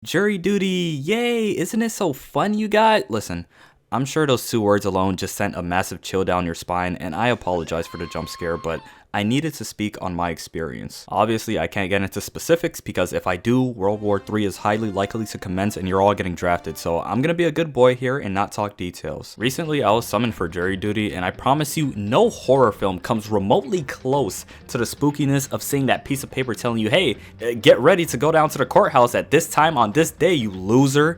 Jury duty, yay! Isn't it so fun, you guys? Listen, I'm sure those 2 words alone just sent a massive chill down your spine, and I apologize for the jump scare, but I needed to speak on my experience. Obviously, I can't get into specifics because if I do, World War III is highly likely to commence and you're all getting drafted, so I'm gonna be a good boy here and not talk details. Recently, I was summoned for jury duty, and I promise you, no horror film comes remotely close to the spookiness of seeing that piece of paper telling you, hey, get ready to go down to the courthouse at this time on this day, you loser.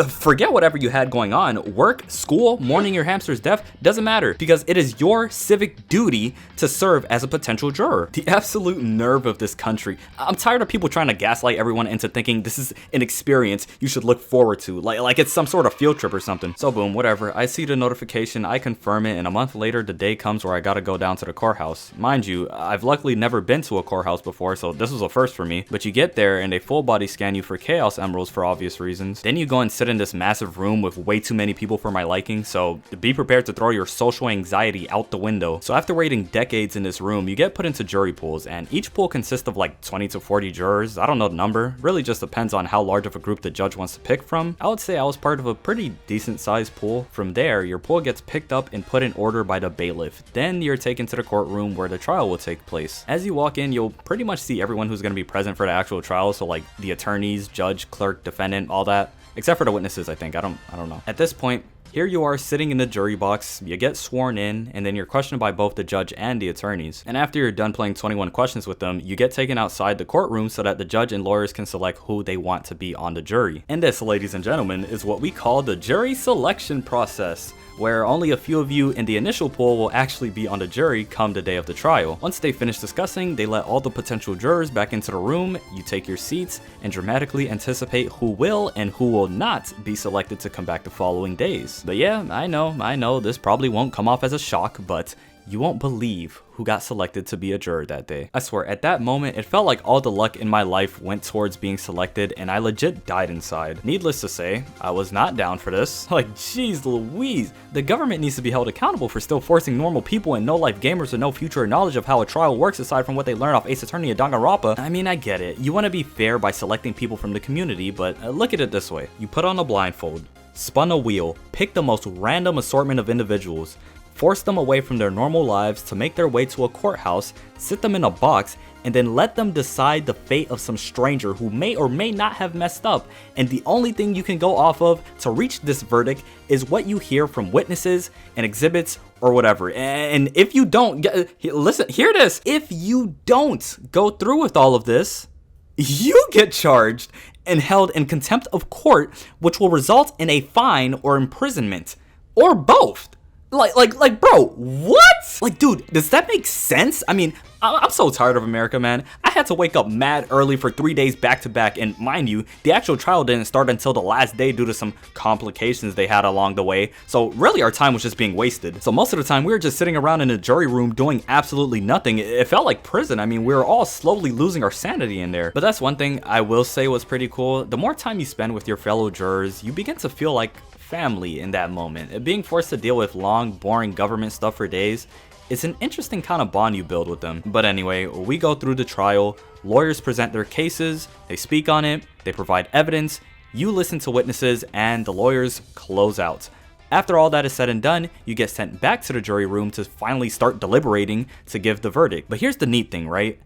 Forget whatever you had going on. Work, school, mourning your hamster's death, doesn't matter because it is your civic duty to serve as a potential juror. The absolute nerve of this country. I'm tired of people trying to gaslight everyone into thinking this is an experience you should look forward to, like it's some sort of field trip or something. So boom, whatever. I see the notification, I confirm it, and a month later the day comes where I gotta go down to the courthouse. Mind you, I've luckily never been to a courthouse before, so this was a first for me. But you get there and they full body scan you for chaos emeralds for obvious reasons. Then you go and sit in this massive room with way too many people for my liking, so be prepared to throw your social anxiety out the window. So after waiting decades in this room, you get put into jury pools, and each pool consists of like 20 to 40 jurors. I don't know the number, really just depends on how large of a group the judge wants to pick from. I would say I was part of a pretty decent sized pool. From there, your pool gets picked up and put in order by the bailiff. Then you're taken to the courtroom where the trial will take place. As you walk in, you'll pretty much see everyone who's going to be present for the actual trial, so like the attorneys, judge, clerk, defendant, all that, except for the witnesses. I think I don't know. At this point, here you are sitting in the jury box, you get sworn in, and then you're questioned by both the judge and the attorneys. And after you're done playing 21 questions with them, you get taken outside the courtroom so that the judge and lawyers can select who they want to be on the jury. And this, ladies and gentlemen, is what we call the jury selection process, where only a few of you in the initial pool will actually be on the jury come the day of the trial. Once they finish discussing, they let all the potential jurors back into the room, you take your seats, and dramatically anticipate who will and who will not be selected to come back the following days. But yeah, I know, this probably won't come off as a shock, but you won't believe who got selected to be a juror that day. I swear, at that moment, it felt like all the luck in my life went towards being selected, and I legit died inside. Needless to say, I was not down for this. Like, jeez Louise, the government needs to be held accountable for still forcing normal people and no-life gamers with no future knowledge of how a trial works aside from what they learn off Ace Attorney and Danganronpa. I mean, I get it. You want to be fair by selecting people from the community, but look at it this way. You put on a blindfold, spun a wheel, pick the most random assortment of individuals, force them away from their normal lives to make their way to a courthouse, sit them in a box, and then let them decide the fate of some stranger who may or may not have messed up. And the only thing you can go off of to reach this verdict is what you hear from witnesses and exhibits or whatever. And if you don't, listen, hear this. If you don't go through with all of this, you get charged and held in contempt of court, which will result in a fine or imprisonment, or both. Like, bro, what? Like, dude, does that make sense? I mean, I'm so tired of America, man. I had to wake up mad early for 3 days back to back, and mind you, the actual trial didn't start until the last day due to some complications they had along the way, so really our time was just being wasted. So most of the time we were just sitting around in a jury room doing absolutely nothing. It felt like prison. I mean, we were all slowly losing our sanity in there. But that's one thing I will say was pretty cool. The more time you spend with your fellow jurors, you begin to feel like family in that moment. Being forced to deal with long, boring government stuff for days, it's an interesting kind of bond you build with them. But anyway, we go through the trial, lawyers present their cases, they speak on it, they provide evidence, you listen to witnesses, and the lawyers close out. After all that is said and done, you get sent back to the jury room to finally start deliberating to give the verdict. But here's the neat thing, right?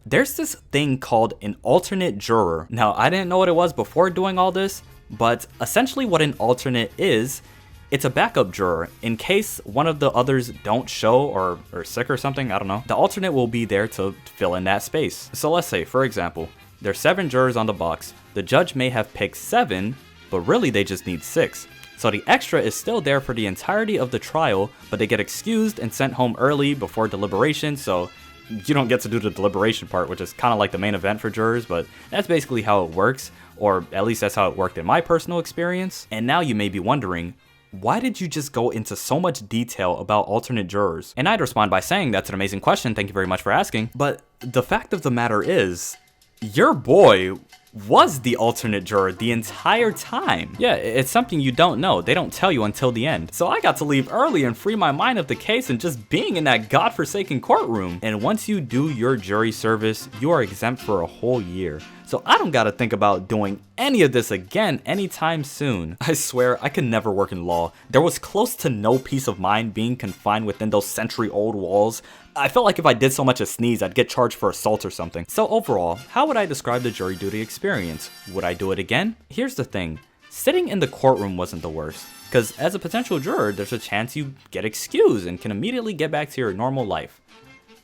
There's this thing called an alternate juror. Now, I didn't know what it was before doing all this, but essentially what an alternate is, it's a backup juror in case one of the others don't show or are sick or something, I don't know. The alternate will be there to fill in that space. So let's say, for example, there's 7 jurors on the box. The judge may have picked 7, but really they just need 6. So the extra is still there for the entirety of the trial, but they get excused and sent home early before deliberation, so you don't get to do the deliberation part, which is kind of like the main event for jurors, but that's basically how it works, or at least that's how it worked in my personal experience. And now you may be wondering, why did you just go into so much detail about alternate jurors? And I'd respond by saying, that's an amazing question, thank you very much for asking. But the fact of the matter is, your boy was the alternate juror the entire time. Yeah, it's something you don't know. They don't tell you until the end. So I got to leave early and free my mind of the case and just being in that godforsaken courtroom. And once you do your jury service, you are exempt for a whole year. so I don't gotta think about doing any of this again anytime soon. I swear, I could never work in law. There was close to no peace of mind being confined within those century-old walls. I felt like if I did so much as sneeze, I'd get charged for assault or something. So overall, how would I describe the jury duty experience? Would I do it again? Here's the thing. Sitting in the courtroom wasn't the worst, because as a potential juror, there's a chance you get excused and can immediately get back to your normal life.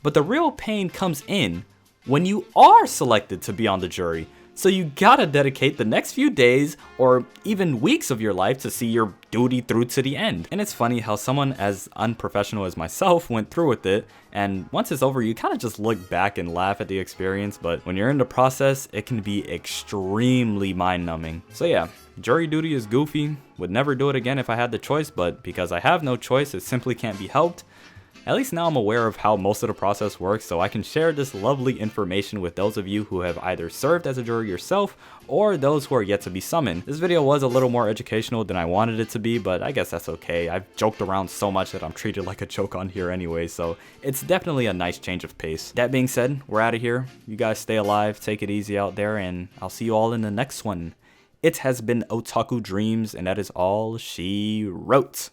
But the real pain comes in when you are selected to be on the jury. So you gotta dedicate the next few days or even weeks of your life to see your duty through to the end. And it's funny how someone as unprofessional as myself went through with it, and once it's over you kind of just look back and laugh at the experience, but when you're in the process it can be extremely mind-numbing. So yeah, jury duty is goofy, would never do it again if I had the choice, but because I have no choice, it simply can't be helped. At least now I'm aware of how most of the process works, so I can share this lovely information with those of you who have either served as a juror yourself or those who are yet to be summoned. This video was a little more educational than I wanted it to be, but I guess that's okay. I've joked around so much that I'm treated like a joke on here anyway, so it's definitely a nice change of pace. That being said, we're out of here. You guys stay alive, take it easy out there, and I'll see you all in the next one. It has been Otaku Dreams, and that is all she wrote.